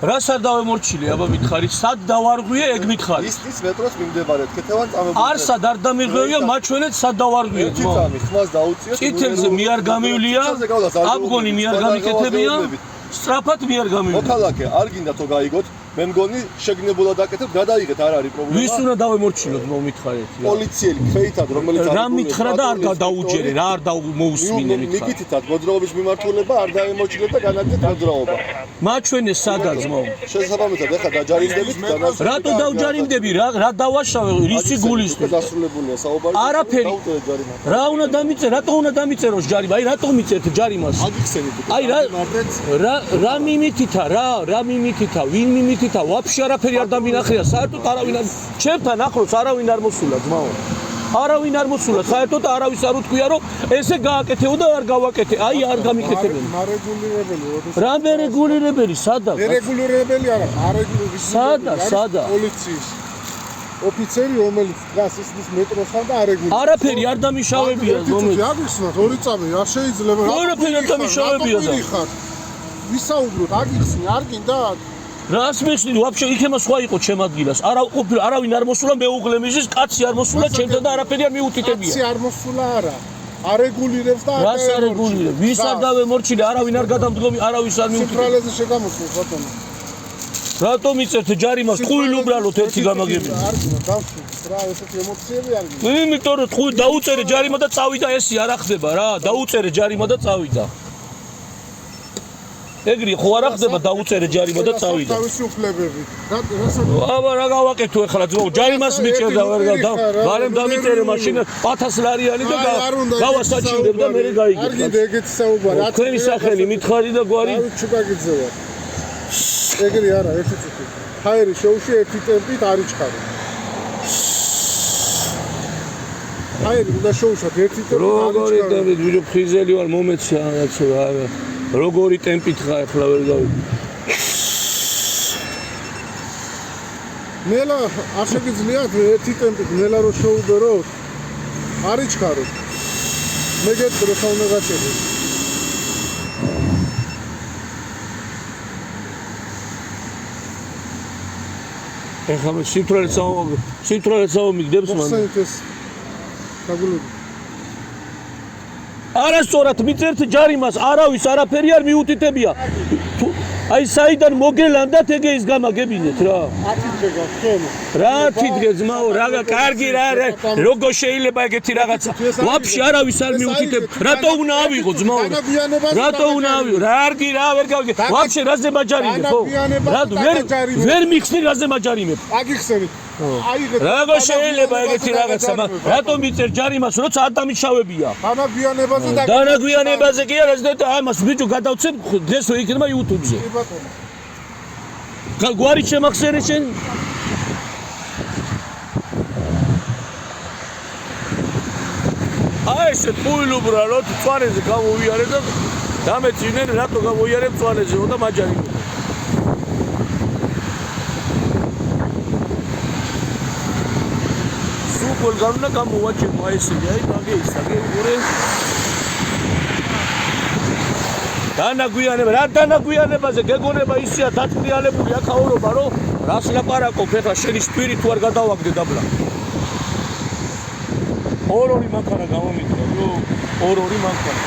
რას არ დავემორჩილი, აბა მითხარი, სად დავარღვიე, ეგ მითხარი. ის მეტროს მიმდებარედ, ქეთევან წამებული. არსად არ დამიღვევია, მაჩვენეთ სად დავარღვიე. ერთი წამის ხმას დაუწიოთ. წითელზე მე არ გამივლია, აბგონი მე არ გამიკეთებია, სწრაფად მე არ გამივლია. მოქალაქე, არ გინდა თო გაიგოთ. მე მგონი შეგნებულად აკეთებ, გადაიღეთ, არ არის პრობლემა. ვის უნდა დავემორჩილოთ, მომითხარეთ. პოლიციელი ხეითად, რომელიც რა მითხრა და არ გადაუჯერე, რა არ მოусმინე მითხარ. მიგითითად მოძრაობის მიმართულება არ დაემორჩილეთ და განაგდეთ მოძრაობა. მაჩვენე სადაც მო. შესაბამისად, ეხლა დაჯარიმდებით და რატო დავჯარიმდები, რა დავაშავე, რისი გულისთვის? დასრულებულია საუბარი. არაფერი. რა უნდა დამიწერ, რატო უნდა დამიწეროს ჯარიმა? აი რატო მიწერთ ჯარიმას? აგიხსენით. აი რა მიმითითა, რა მიმითითა, ვინ მიმითითა? ვაფშე არაფერი არ დამინახია, საერთოდ არავინ არ ჩემთან ახლოს არავინ არ მოსულა ძმაო. არავინ არ მოსულა, საერთოდ არავის არ უთქვია რომ ესე გააკეთეო და არ გავაკეთე. აი არ გამიკეთებენ. მარეგულირებელი. რა მერეგულირებელი, სადა? მერეგულირებელი არა, მარეგულირებელი. სადა? პოლიციის ოფიცერი რომელიც დგას ისნის მეტროსთან და არეგულირებს. არაფერი არ დამიშავებია მომენტ. აგიხსნათ ორი წამი, არ შეიძლება. არაფერი არ დამიშავებია და. ვისაუბროთ, აგიხსნი, არ გინდა? რას მიხსნით, ვაფშე იქემა სხვა იყო ჩემ ადგილას. არავინ არ მოსულა მეუღლე მიზის, კაცი არ მოსულა ჩემთან და არაფერი არ მიუთითებია. კაცი არ მოსულა არა. არეგულირებს და რას არეგულირებს? ვის არ დავემორჩილე, არავინ არ გადამდგომი, არავის არ მიუთითებია. ცენტრალაზე შეგამოსულს ბატონო. რატო მიწერთ ჯარიმას, ტყუილ უბრალოდ ერთი გამაგებია. არ გინდა, დავშვით რა, ესეთი ემოციები არ გინდა. იმიტომ რომ ტყუილ დაუწერე ჯარიმა და წავიდა, ესე არ ახდება რა, დაუწერე ჯარიმა და წავიდა. ეგრე ხო არ ახდება დაუწერე ჯარიმა და წავიდა. თავისი უფლებები. აბა რა გავაკეთო ახლა ძმაო, ჯარიმას მიჭერ და ვერ გარემ დამიწერე მაშინ 500 ლარიანი და გავასაჩივრებ და მე გაიგებ. არ გინდა ეგეთი საუბარი. თქვენი სახელი მითხარი და გვარი. ჩუკაგიძე ვარ. ეგრე არა, ერთი წუთი. ჰაერი შოუში ერთი ტემპით არ იჩხარი. ჰაერი უნდა შოუშოთ ერთი ტემპით არ იჩხარი. როგორი ტემპით, ვიჟო ფხიზელი ვარ მომეცი რაღაცა რა. როგორი ტემპით ხარ ახლა ვერ გავიგე. ნელა არ შეგიძლიათ ერთი ტემპით ნელა რო შოუბეროთ? არ იჩქაროთ. მე გეტყვი რა უნდა გაჩერდეთ. ეხლა მე სიტყვით წავმიგდებს მან. მოხსენით ეს დაგულები. არასწორად მიწერთ ჯარიმას, არავის არაფერი არ მიუთითებია. აი საიდან მოგელანდათ ეგე ის გამაგებინეთ რა. ათიდგა ხომ. რა თიდგე ძმაო, რა კარგი რა როგორ შეიძლება ეგეთი რაღაცა. ვაფშე არავის არ მიუთითებ. რატო უნდა ავიღო ძმაო? რატო უნდა ავიღო? რარგი რა ვერ გავიგე. ვაფშე რაზე მაჯარიმებ ხო? რატო ვერ მიხსნი რაზე მაჯარიმებ? აგიხსენით. აიღეთ. როგორ შეიძლება ეგეთი რაღაცა? რატო მიწერ ჯარიმას, როცა არ დამიშავებია? დანაგვიანებაზე და დანაგვიანებაზე კი არა, ზედეთ ამას ბიჭო გადავცემ დღეს რო იქნება YouTube-ზე. გვარი შემახსენე შენ? აი ესე ტყუილ უბრალოდ წვანეზე გამოვიარე და დამეწინენ რატო გამოიარებ წვანეზე და მაჯარიმე. სულ გამნა გამოვაჩენო აი ესე აი მაგეისა გეუბნე. დანაგვიანება, რა დანაგვიანებაზე გეგონება ისია დაწვრიალებული აქაურობა, რომ რას ლაპარაკობ ეხლა შენი სპირი თუ არ გადავაგდე დაბლა. ორ-ორი მანქანა გამომიწვა, ორი მანქანა.